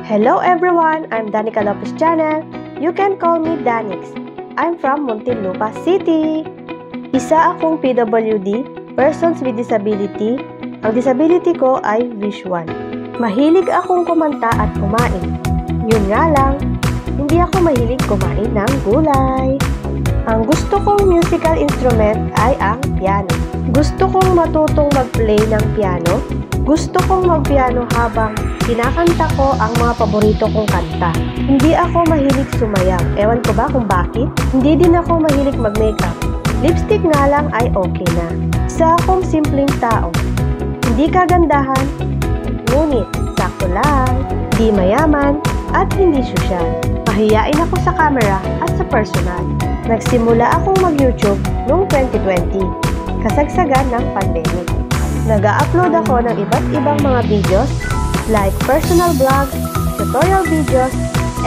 Hello everyone! I'm Danica Lopez Channel. You can call me Danix. I'm from Muntinlupa City. Isa akong PWD, Persons with Disability. Ang disability ko ay visual. Mahilig akong kumanta at kumain. Yun nga lang, hindi ako mahilig kumain ng gulay. Ang gusto kong musical instrument ay ang piano. Gusto kong matutong mag-play ng piano. Gusto kong mag-piano habang kinakanta ko ang mga paborito kong kanta. Hindi ako mahilig sumayaw. Ewan ko ba kung bakit? Hindi din ako mahilig mag-makeup. Lipstick nga lang ay okay na. Isa akong simpleng tao. Hindi kagandahan, ngunit sakto lang, di mayaman, at hindi sosyal. Mahiyain ako sa camera at sa personal. Nagsimula akong mag-YouTube noong 2020, kasagsagan ng pandemic. Nag-a-upload ako ng iba't ibang mga videos like personal vlogs, tutorial videos,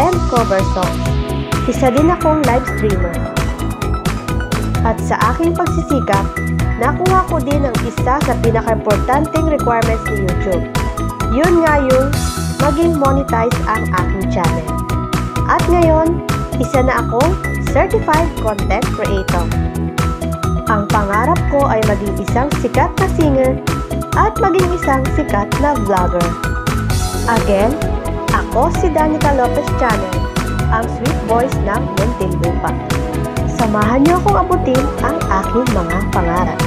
and cover songs. Isa din akong live streamer. At sa aking pagsisikap, nakuha ko din ang isa sa pinaka-importanting requirements ni YouTube. Yun nga yung maging monetize ang aking channel. At ngayon, isa na akong Certified Content Creator. Ang pangarap ko ay maging isang sikat na singer at maging isang sikat na vlogger. Again, ako si Danica Lopez Channel, ang sweet voice ng Muntinlupa. Samahan niyo akong abutin ang aking mga pangarap.